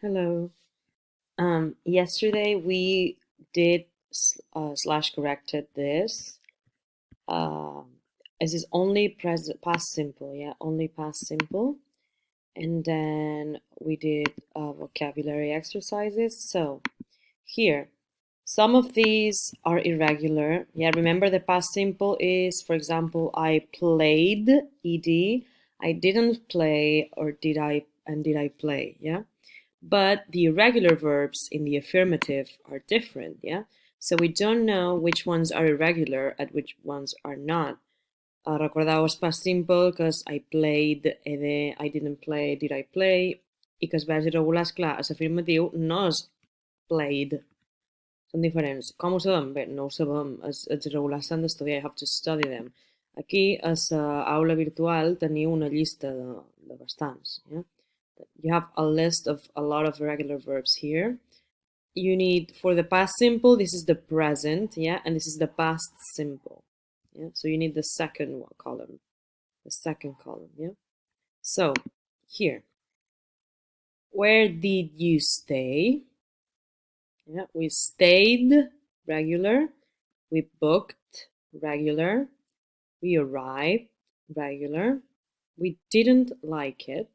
Hello. Yesterday we did slash corrected this. Um, this is only past simple, yeah, only past simple. And then we did vocabulary exercises. So here, some of these are irregular. Yeah, remember the past simple is, for example, I played, ed. I didn't play, or did I play? Yeah. But the irregular verbs in the affirmative are different, yeah? So we don't know which ones are irregular and which ones are not. Recordeu past simple, because I played, I didn't play, did I play? I que els verbs irregulars, clar, és afirmatiu, no és played. Són diferents. Com ho sabem? Bé, no ho sabem. Els irregulars s'han d'estudiar, I have to study them. Aquí, a l'aula virtual, teniu una llista de bastants. Yeah? You have a list of a lot of regular verbs here. You need, for the past simple, this is the present, yeah, and this is the past simple. Yeah, so you need the second column, yeah. So here, where did you stay? Yeah, we stayed, regular. We booked, regular. We arrived, regular. We didn't like it.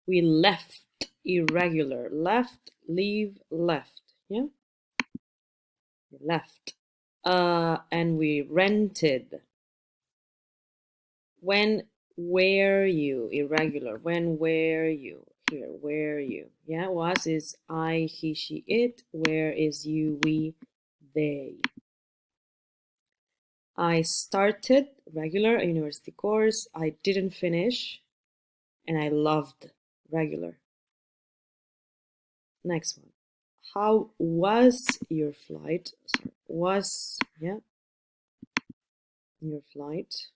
We left, irregular. Left, leave, left. Yeah, left. And we rented. When were you? Irregular. When were you? Here, where you? Yeah, was is I, he, she, it. Where is you, we, they. I started regular, a university course. I didn't finish, and I loved regular. Next one. How was your flight? Sorry, was, yeah, your flight.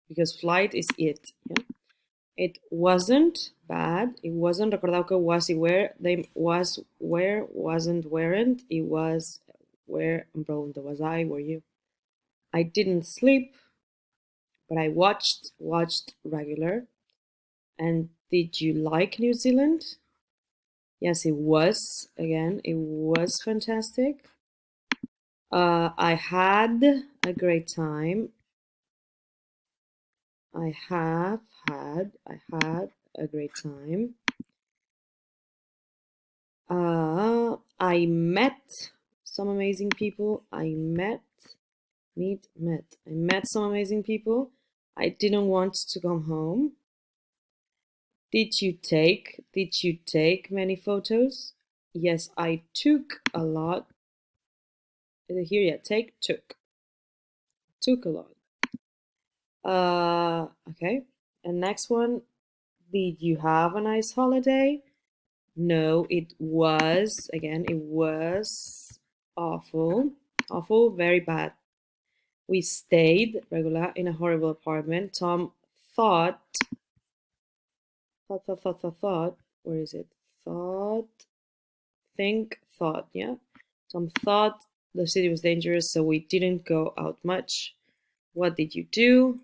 Because flight is it, yeah. It wasn't bad. It wasn't, recordeu que was I where, they was where, wasn't weren't. It was where, em pregunta, was I, were you? I didn't sleep, but I watched regular. And did you like New Zealand? Yes, it was. Again, it was fantastic. I had a great time. I had a great time. I met some amazing people. I met some amazing people. I didn't want to come home. Did you take many photos? Yes, I took a lot. Is it here? Yeah, took a lot. Okay. And next one, did you have a nice holiday? No, it was, again, it was awful. Awful, very bad. We stayed, regular, in a horrible apartment. Tom thought, where is it? Thought, yeah. Tom thought the city was dangerous, so we didn't go out much. What did you do?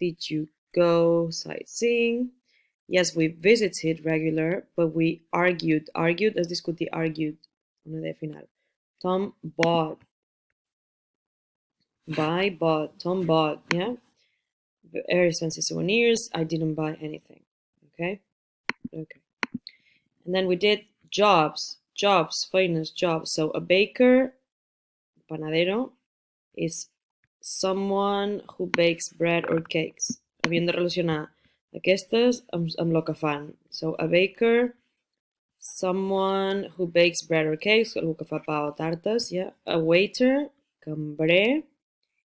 Did you go sightseeing? Yes, we visited regular, but we argued. Argued, es discutir, argued. Una de final. Tom bought. Tom bought, yeah? Very expensive souvenirs. I didn't buy anything. Okay? Okay. And then we did jobs, famous jobs. So a baker, panadero, is someone who bakes bread or cakes. Havien de relacionar aquestes amb lo que fan. So a baker, someone who bakes bread or cakes, algú que fa pa o tartes, yeah. A waiter, cambrer,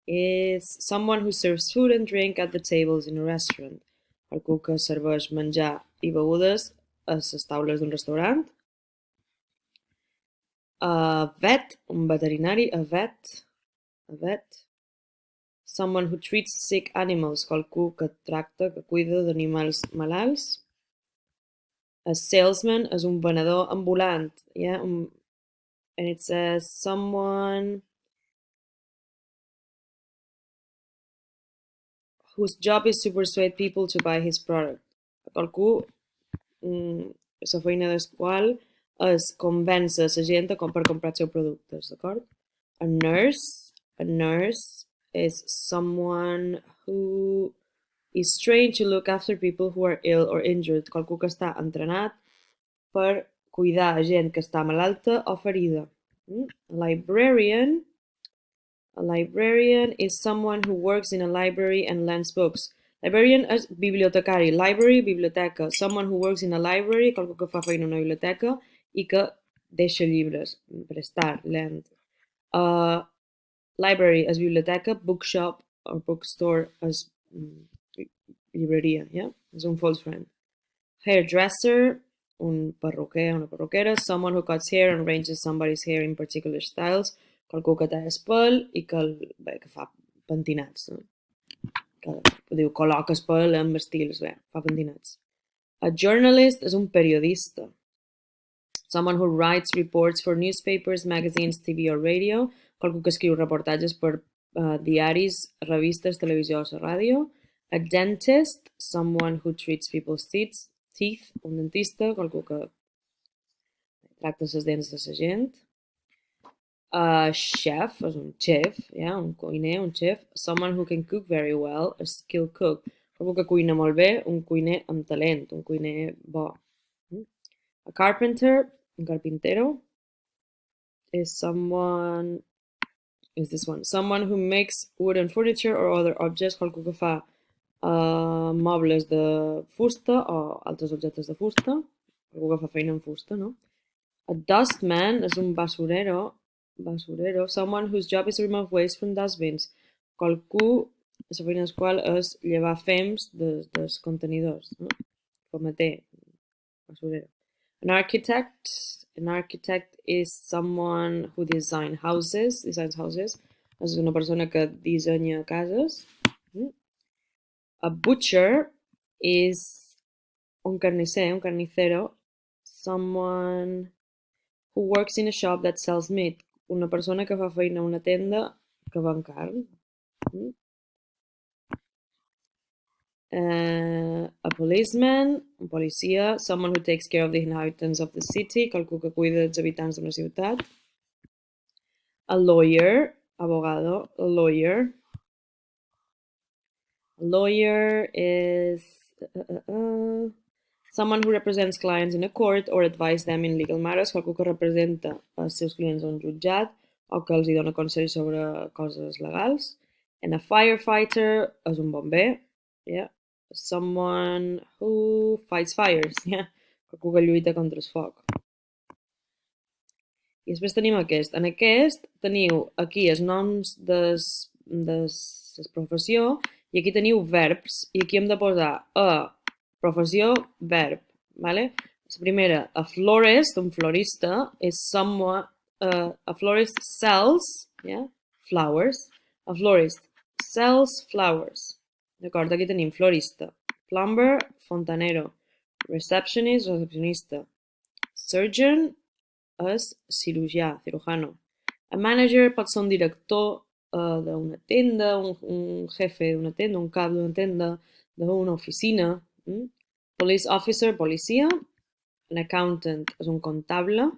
is someone who serves food and drink at the tables in a restaurant. Algú que serveix menjar i begudes a les taules d'un restaurant. A vet, un veterinari, a vet, someone who treats sick animals, qualcú que tracta, que cuida d'animals malalts. A salesman is un venedor ambulant, yeah, and it says someone whose job is to persuade people to buy his product. Qualcú la feina del qual és convèncer la gent per comprar els seus productes, d'acord? A nurse is someone who is trained to look after people who are ill or injured, qualcú que està entrenat per cuidar gent que està malalta o ferida. A librarian is someone who works in a library and lends books. Librarian és bibliotecari. Library, biblioteca. Someone who works in a library, qualcú que fa feina en una biblioteca i que deixa llibres, prestar, lend. Library és biblioteca, bookshop or bookstore és llibreria, yeah? És un false friend. Hairdresser, un perruquer, una perruquera. Someone who cuts hair and arranges somebody's hair in particular styles. Qualcú que talla el pèl i que fa pentinats. No? Que col·loca el pèl amb estils, fa pentinats. A journalist és un periodista. Someone who writes reports for newspapers, magazines, TV or radio. Qualcú que escriu reportatges per diaris, revistes, televisió o la ràdio. A dentist, someone who treats people's teeth. Un dentista, qualcú que tracta les dents de la gent. A chef és un chef, un cuiner, un chef. Someone who can cook very well, a skilled cook. Qualcú que cuina molt bé, un cuiner amb talent, un cuiner bo. A carpenter, un carpintero, is someone who makes wooden furniture or other objects, qualcú que fa mobles de fusta o altres objectes de fusta, qualcú que fa feina en fusta, no? A dustman és un basurero, someone whose job is to remove waste from dustbins, qualcú la feina del qual és llevar fems dels contenidors, no? Cometer, basurero. An architect is someone who designs houses, és una persona que dissenya cases. A butcher is un carnicero, someone who works in a shop that sells meat, una persona que fa feina a una tenda que ven carn. A policeman, un policia, someone who takes care of the inhabitants of the city, qualcú que cuida dels habitants d'una ciutat. A lawyer, abogado, a lawyer is someone who represents clients in a court or advises them in legal matters, qualcú que representa els seus clients a un jutjat o que els dona consells sobre coses legals. And a firefighter és un bomber, someone who fights fires, qualcú que lluita contra el foc. I després tenim aquest. En aquest teniu aquí els noms de la professió i aquí teniu verbs i aquí hem de posar a professió, verb. Vale? La primera, a florist, un florista, is someone, a florist sells flowers. A florist sells flowers. D'acord, aquí tenim florista. Plumber, fontanero. Receptionist, recepcionista. Surgeon és cirujano. A manager pot ser un director d'una tenda, un jefe d'una tenda, un cap d'una tenda, d'una oficina. Police officer, policia. An accountant és un comptable.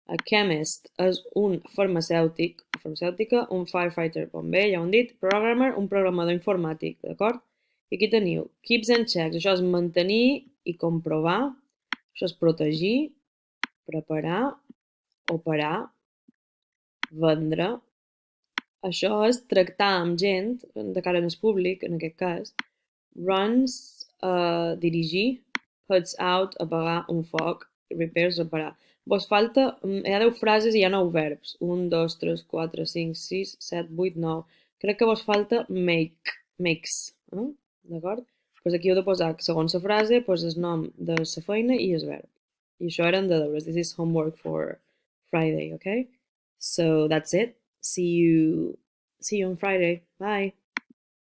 A chemist és un farmacèutic, farmacèutica. Un firefighter, bomber, ja ho hem dit. Programmer, un programador informàtic, d'acord? I aquí teniu keeps and checks, això és mantenir i comprovar, això és protegir, preparar, operar, vendre. Això és tractar amb gent, de cara al públic, en aquest cas. Runs, dirigir. Puts out, apagar un foc. Repairs, reparar. Vos falta, hi ha 10 frases i hi ha 9 verbs. 1, 2, 3, 4, 5, 6, 7, 8, 9. Crec que vos falta makes. D'acord? Doncs aquí heu de posar, segons la frase, el nom de la feina i el verb. I això eren de deures. This is homework for Friday, okay? So that's it. See you on Friday. Bye.